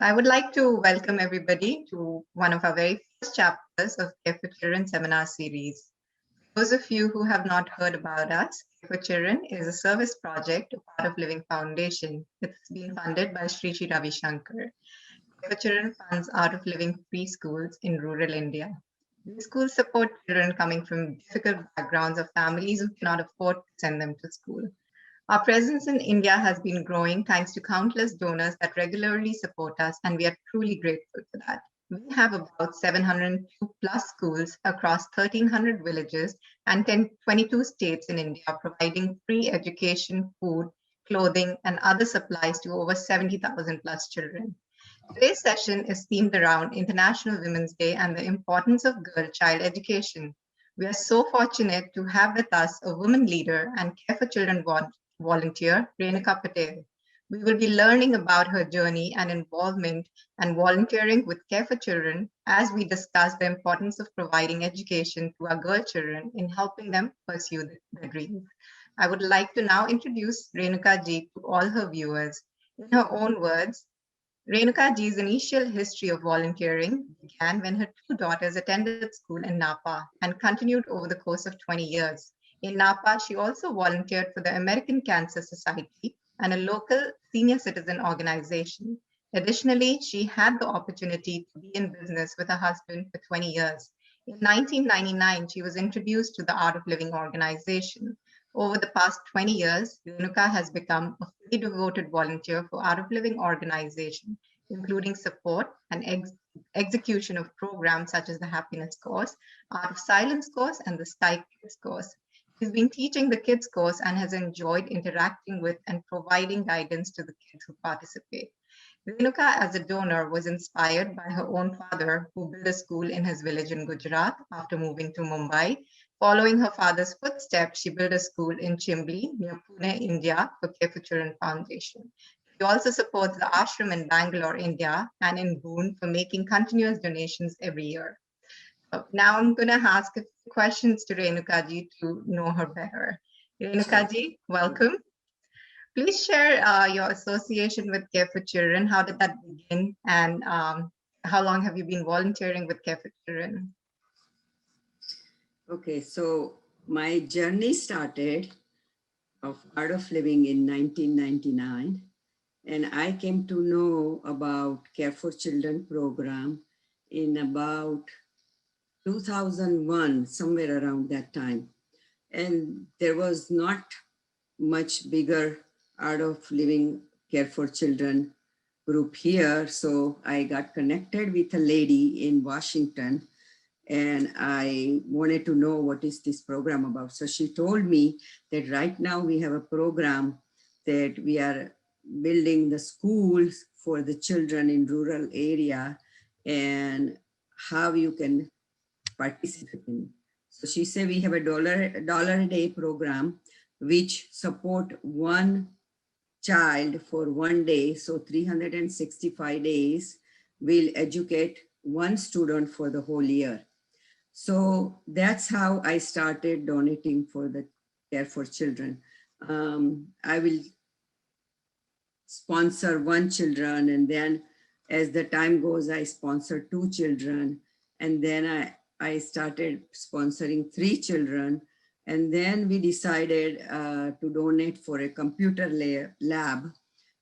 I would like to welcome everybody to one of our very first chapters of Care for Children seminar series. For those of you who have not heard about us, Care for Children is a service project of Art of Living Foundation. It's been funded by Sri Sri Ravi Shankar. Care for Children funds Art of Living preschools in rural India. These schools support children coming from difficult backgrounds of families who cannot afford to send them to school. Our presence in India has been growing thanks to countless donors that regularly support us, and we are truly grateful for that. We have about 702 plus schools across 1,300 villages and 22 states in India, providing free education, food, clothing, and other supplies to over 70,000 plus children. Today's session is themed around International Women's Day and the importance of girl-child education. We are so fortunate to have with us a woman leader and Care for Children volunteer, Renuka Patel. We will be learning about her journey and involvement and volunteering with Care for Children as we discuss the importance of providing education to our girl children in helping them pursue their dreams. I would like to now introduce Renuka ji to all her viewers. In her own words, Renuka ji's initial history of volunteering began when her two daughters attended school in Napa and continued over the course of 20 years. In Napa, she also volunteered for the American Cancer Society and a local senior citizen organization. Additionally, she had the opportunity to be in business with her husband for 20 years. In 1999, she was introduced to the Art of Living organization. Over the past 20 years, Renuka has become a fully devoted volunteer for Art of Living organization, including support and execution of programs such as the Happiness Course, Art of Silence course, and the Sky Kids course. He's been teaching the kids course and has enjoyed interacting with and providing guidance to the kids who participate. Renuka, as a donor, was inspired by her own father, who built a school in his village in Gujarat after moving to Mumbai. Following her father's footsteps, she built a school in Chimbli, near Pune, India, for Care for Children Foundation. She also supports the ashram in Bangalore, India, and in Boone for making continuous donations every year. Now I'm going to ask a few questions to Renuka ji to know her better. Renuka ji, welcome. Please share your association with Care for Children. How did that begin? And how long have you been volunteering with Care for Children? Okay, so my journey started of Art of Living in 1999. And I came to know about Care for Children program in about 2001, somewhere around that time. And there was not much bigger Art of Living Care for Children group here. So I got connected with a lady in Washington and I wanted to know what is this program about. So she told me that right now we have a program that we are building the schools for the children in rural area and how you can participate in. So she said we have a dollar a day program which support one child for 1 day. So 365 days will educate one student for the whole year. So that's how I started donating for the Care for Children. I will sponsor one children, and then as the time goes, I sponsor 2 children, and then I started sponsoring 3 children, and then we decided to donate for a computer lab,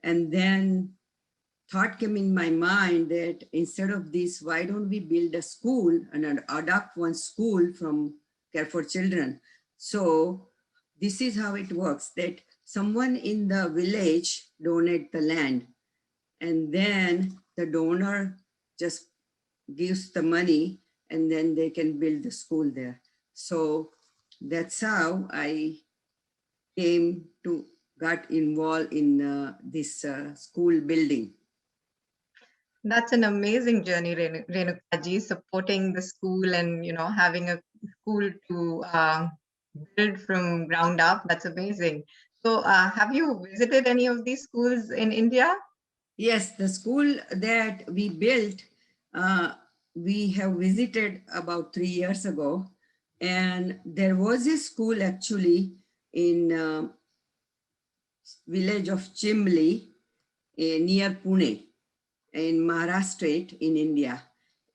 and then thought came in my mind that instead of this, why don't we build a school and adopt one school from Care for Children? So this is how it works, that someone in the village donate the land and then the donor just gives the money and then they can build the school there. So that's how I got involved in this school building. That's an amazing journey, Renuka ji, supporting the school and having a school to build from ground up. That's amazing. So, have you visited any of these schools in India? Yes, the school that we built, we have visited about 3 years ago, and there was a school actually in village of Chimbli near Pune. in Maharashtra in India.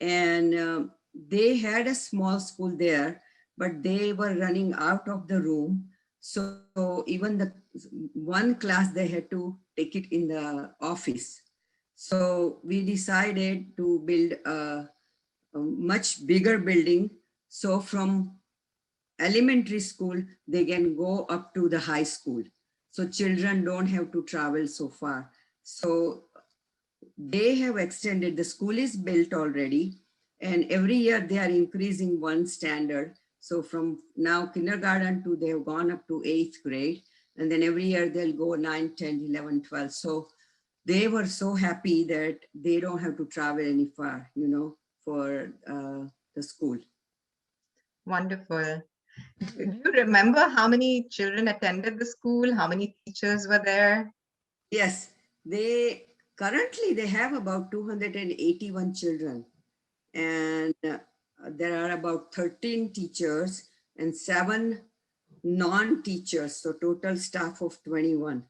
And they had a small school there, but they were running out of the room. So even the one class, they had to take it in the office. So we decided to build a much bigger building. So from elementary school, they can go up to the high school. So children don't have to travel so far. So they have extended, the school is built already, and every year they are increasing one standard. So from now kindergarten to, they have gone up to 8th grade, and then every year they'll go 9, 10, 11, 12. So they were so happy that they don't have to travel any far, for the school. Wonderful. Do you remember how many children attended the school? How many teachers were there? Yes, currently they have about 281 children, and there are about 13 teachers and 7 non-teachers, so total staff of 21.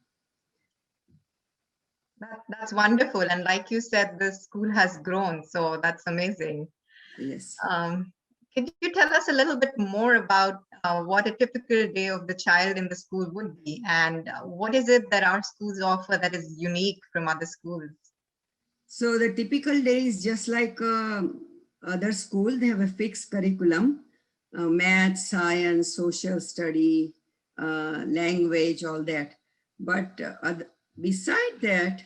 That's wonderful. And like you said, the school has grown, so that's amazing. Yes. Can you tell us a little bit more about what a typical day of the child in the school would be, and what is it that our schools offer that is unique from other schools? So the typical day is just like other school. They have a fixed curriculum, math, science, social study, language, all that. But beside that,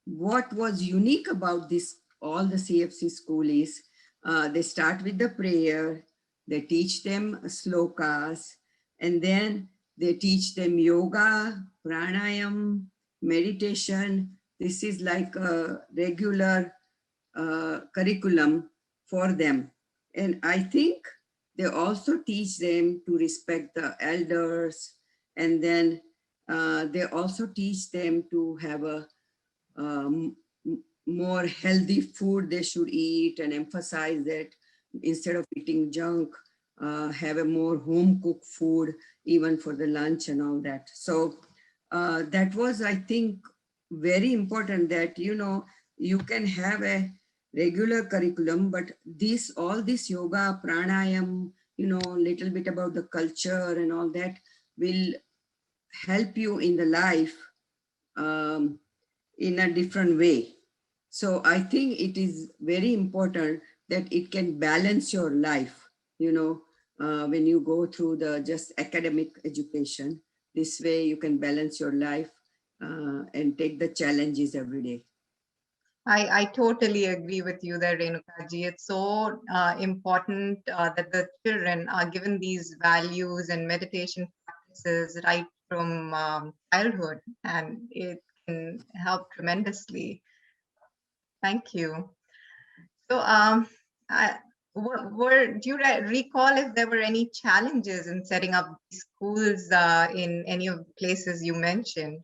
what was unique about this, all the CFC school is, they start with the prayer, they teach them slokas, and then they teach them yoga, pranayam, meditation. This is like a regular curriculum for them. And I think they also teach them to respect the elders, and then they also teach them to have a more healthy food they should eat, and emphasize that instead of eating junk, have a more home cooked food, even for the lunch and all that. So that was, I think, very important, that, you can have a regular curriculum, but all this yoga, pranayam, little bit about the culture and all that will help you in the life in a different way. So I think it is very important that it can balance your life, when you go through the just academic education. This way you can balance your life and take the challenges every day. I totally agree with you there, Renuka ji. It's so important that the children are given these values and meditation practices right from childhood, and it can help tremendously. Thank you. So, I, do you recall if there were any challenges in setting up schools in any of the places you mentioned?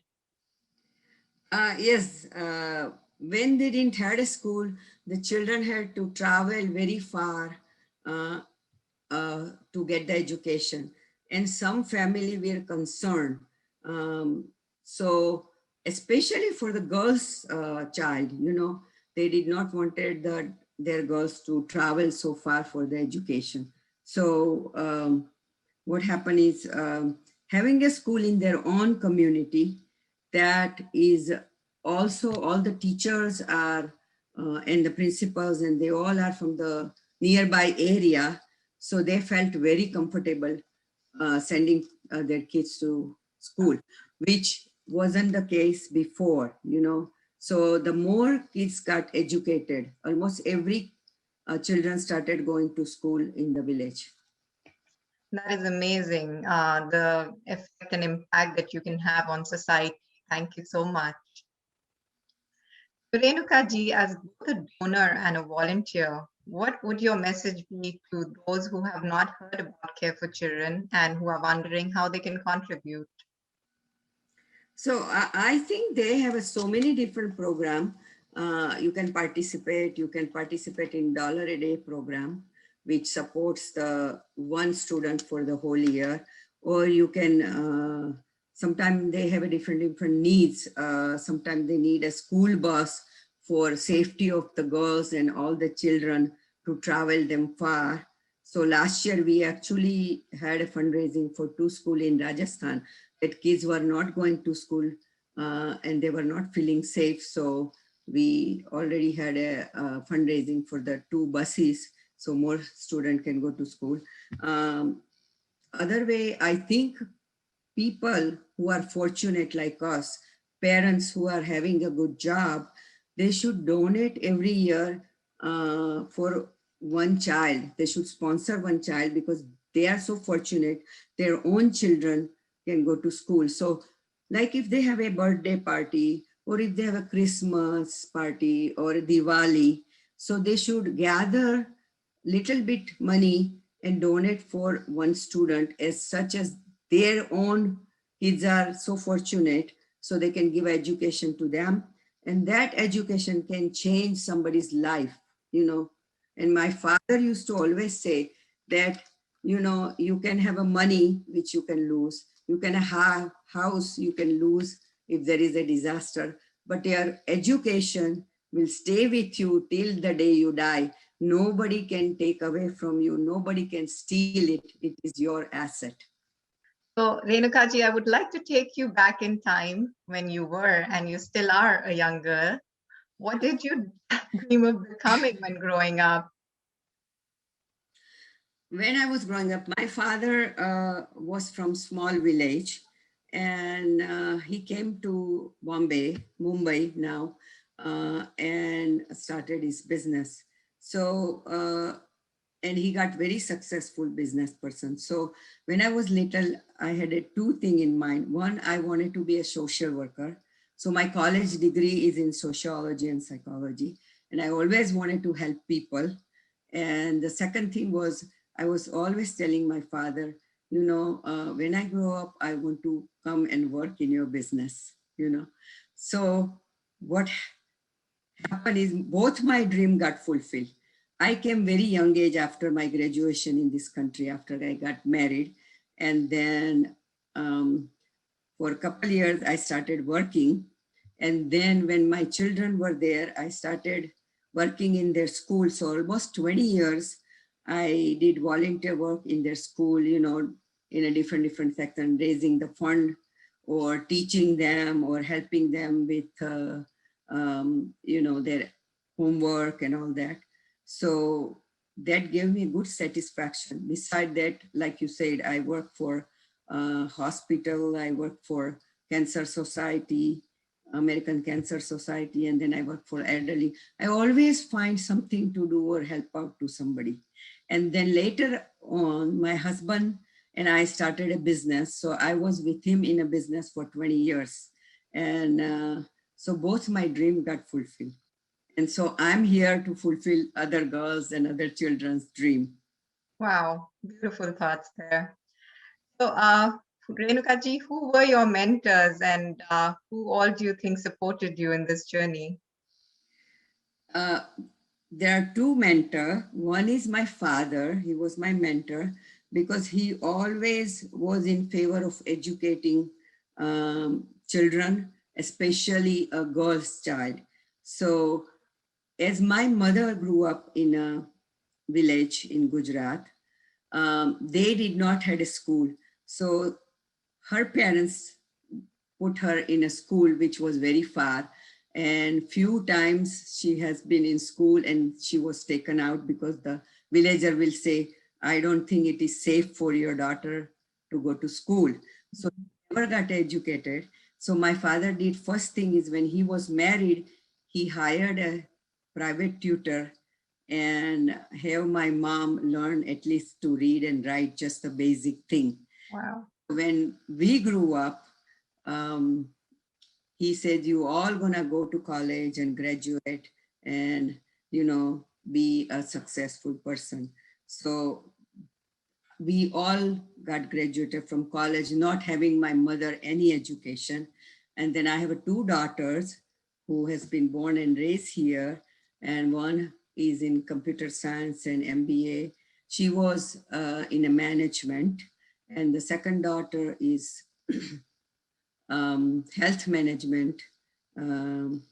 Yes, when they didn't had a school, the children had to travel very far uh, to get the education, and some family were concerned. So especially for the girls' child, they did not wanted their girls to travel so far for the education. So what happened is, having a school in their own community, that is also, all the teachers are and the principals, and they all are from the nearby area. So they felt very comfortable sending their kids to school, which wasn't the case before. So the more kids got educated, almost every children started going to school in the village. That is amazing, the effect and impact that you can have on society. Thank you so much. Renuka ji, as both a donor and a volunteer, what would your message be to those who have not heard about Care for Children and who are wondering how they can contribute? So I think they have so many different programs. You can participate. You can participate in $1 a day program, which supports the one student for the whole year. Or you can, sometimes they have a different needs. Sometimes they need a school bus for safety of the girls and all the children to travel them far. So last year we actually had a fundraising for 2 schools in Rajasthan that kids were not going to school and they were not feeling safe. So we already had a fundraising for the 2 buses so more students can go to school. Other way, I think people who are fortunate like us, parents who are having a good job, they should donate every year for one child. They should sponsor one child because they are so fortunate, their own children can go to school. So like if they have a birthday party or if they have a Christmas party or a Diwali, so they should gather little bit money and donate for one student as such as their own kids are so fortunate so they can give education to them and that education can change somebody's life, you know. And my father used to always say that, you know, you can have a money which you can lose, you can have house you can lose if there is a disaster, but your education will stay with you till the day you die. Nobody can take away from you, nobody can steal it, it is your asset. So, Renukaji, I would like to take you back in time when you were and you still are a young girl. What did you dream of becoming when growing up? When I was growing up, my father was from small village and he came to Mumbai now, and started his business. So, and he got very successful business person. So when I was little, I had a 2 thing in mind. One, I wanted to be a social worker. So my college degree is in sociology and psychology. And I always wanted to help people. And the second thing was, I was always telling my father, you know, when I grow up, I want to come and work in your business, you know. So what happened is both my dream got fulfilled. I came very young age after my graduation in this country, after I got married. And then for a couple years, I started working. And then when my children were there, I started working in their school. So almost 20 years, I did volunteer work in their school, you know, in a different section, raising the fund or teaching them or helping them with, you know, their homework and all that. So that gave me good satisfaction. Beside that, like you said, I work for hospital, I work for Cancer Society, American Cancer Society, and then I work for elderly. I always find something to do or help out to somebody. And then later on, my husband and I started a business. So I was with him in a business for 20 years. And so both my dream got fulfilled. And so I'm here to fulfill other girls and other children's dream. Wow, beautiful thoughts there. So, Renukaji, who were your mentors and who all do you think supported you in this journey? Uh, there are 2 mentors. One is my father. He was my mentor because he always was in favor of educating children, especially a girl's child. So as my mother grew up in a village in Gujarat, they did not had a school. So her parents put her in a school which was very far, and few times she has been in school and she was taken out because the villager will say, I don't think it is safe for your daughter to go to school. So never got educated. So my father did first thing is when he was married, he hired a private tutor and have my mom learn at least to read and write, just the basic thing. Wow. When we grew up, um, he said, you all gonna go to college and graduate and, you know, be a successful person. So we all got graduated from college, not having my mother any education. And then I have 2 daughters who has been born and raised here. And one is in computer science and MBA. She was in a management. And the second daughter is health management. Um,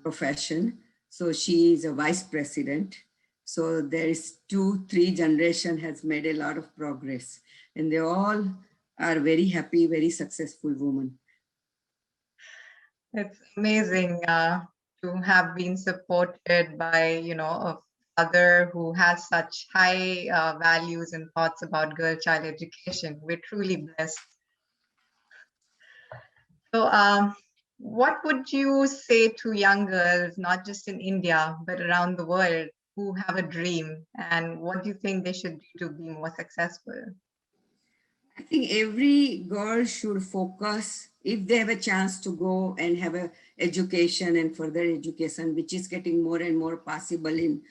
profession. So she is a vice president. So there is 2, 3 generation has made a lot of progress, and they all are very happy, very successful women. It's amazing to have been supported by, a father who has such high values and thoughts about girl child education. We're truly blessed. So, what would you say to young girls, not just in India, but around the world, who have a dream? And what do you think they should do to be more successful? I think every girl should focus if they have a chance to go and have a education and further education, which is getting more and more possible in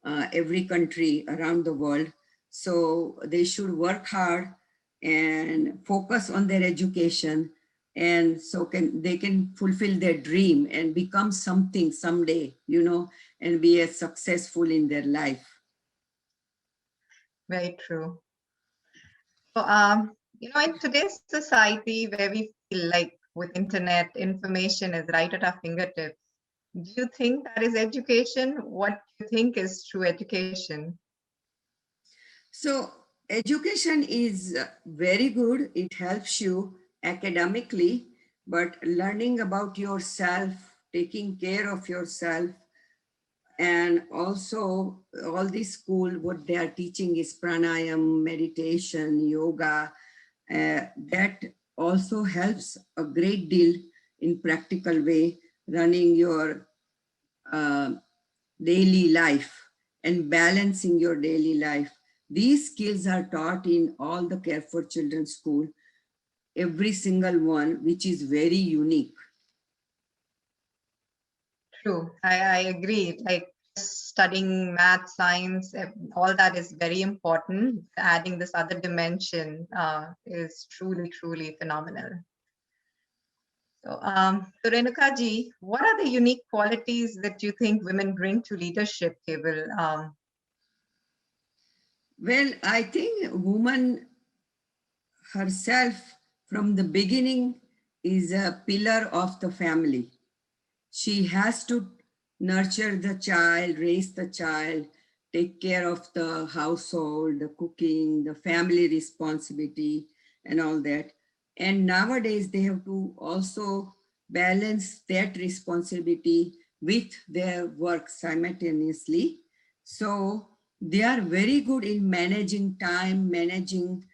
every country around the world. So they should work hard and focus on their education, and so they can fulfill their dream and become something someday, and be as successful in their life. Very true. So, in today's society where we feel like with internet, information is right at our fingertips, do you think that is education? What do you think is true education? So education is very good. It helps you academically, but learning about yourself, taking care of yourself, and also all this school, what they are teaching is pranayam, meditation, yoga. That also helps a great deal in practical way, running your uh, daily life and balancing your daily life. These skills are taught in all the Care for Children school, every single one, which is very unique. True. I agree. Like studying math, science, all that is very important. Adding this other dimension is truly, truly phenomenal. So Renuka ji, what are the unique qualities that you think women bring to leadership table? Well, I think woman herself from the beginning is a pillar of the family. She has to nurture the child, raise the child, take care of the household, the cooking, the family responsibility, and all that. And nowadays, they have to also balance that responsibility with their work simultaneously. So they are very good in managing time, managing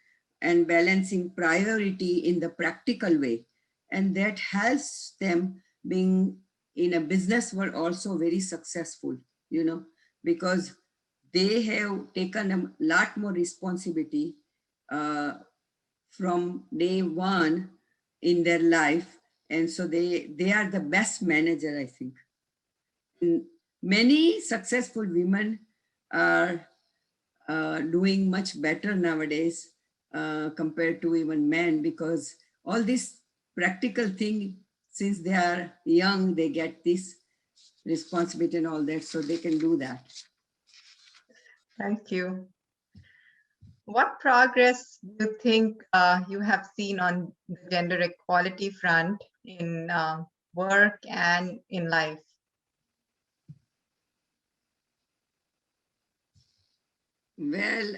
and balancing priority in the practical way. And that helps them being in a business world also very successful, because they have taken a lot more responsibility uh, from day one in their life. And so they are the best manager, I think. And many successful women are doing much better nowadays compared to even men, because all this practical thing, since they are young, they get this responsibility and all that, so they can do that. Thank you. What progress do you think you have seen on the gender equality front in work and in life? Well,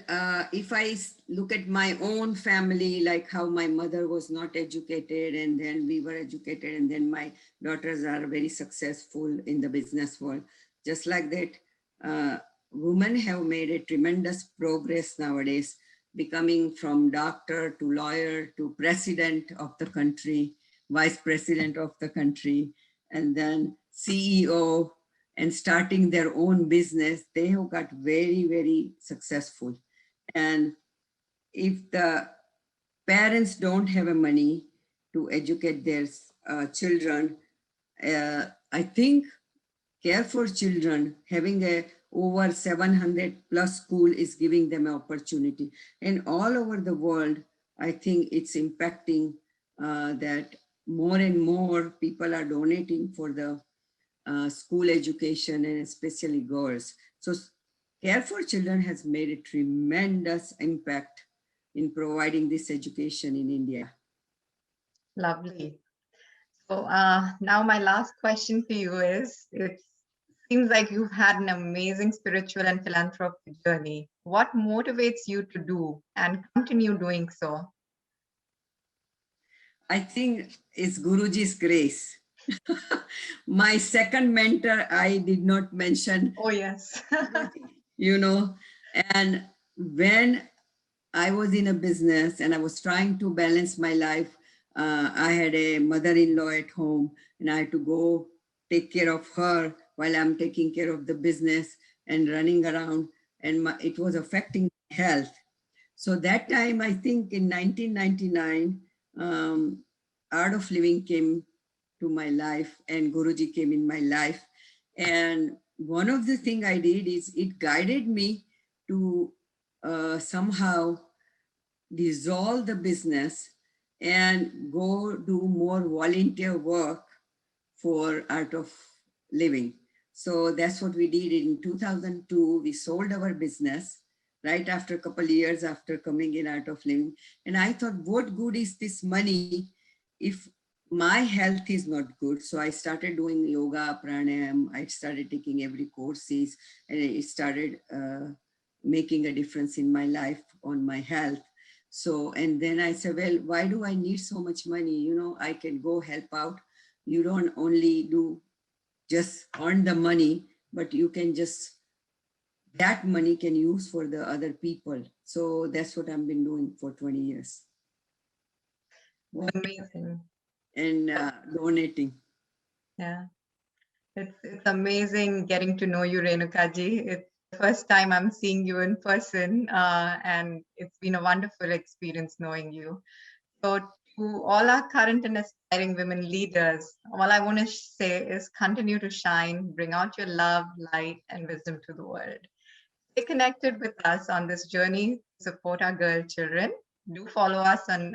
if I look at my own family, like how my mother was not educated and then we were educated, and then my daughters are very successful in the business world, just like that, women have made a tremendous progress nowadays, becoming from doctor to lawyer to president of the country, vice president of the country, and then CEO, and starting their own business. They have got very, very successful. And if the parents don't have a money to educate their children, I think Care for Children having a over 700 plus school is giving them an opportunity. And all over the world, I think it's impacting that more and more people are donating for the school education, and especially girls. So Care for Children has made a tremendous impact in providing this education in India. Lovely. So now my last question for you is, it seems like you've had an amazing spiritual and philanthropic journey. What motivates you to do and continue doing so? I think it's Guruji's grace. My second mentor, I did not mention, Oh, yes. you know, and when I was in a business and I was trying to balance my life, I had a mother-in-law at home and I had to go take care of her while I'm taking care of the business and running around, and it was affecting my health. So that time, I think in 1999, Art of Living came to my life and Guruji came in my life. And one of the things I did is it guided me to somehow dissolve the business and go do more volunteer work for Art of Living. So that's what we did in 2002. We sold our business right after a couple of years after coming in Art of Living. And I thought, what good is this money if my health is not good? So I started doing yoga, pranayam. I started taking every courses, and it started making a difference in my life on my health. So, and then I said, well, why do I need so much money? You know, I can go help out. You don't only do just earn the money, but you can just, that money can use for the other people. So that's what I've been doing for 20 years. Amazing. And donating. Yeah. It's amazing getting to know you, Renuka ji. It's the first time I'm seeing you in person, and it's been a wonderful experience knowing you. So, to all our current and aspiring women leaders, all I want to say is continue to shine, bring out your love, light, and wisdom to the world. Stay connected with us on this journey to support our girl children. Do follow us on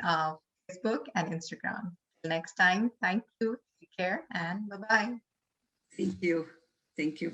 Facebook and Instagram. Till next time, thank you, take care, and bye bye. Thank you. Thank you.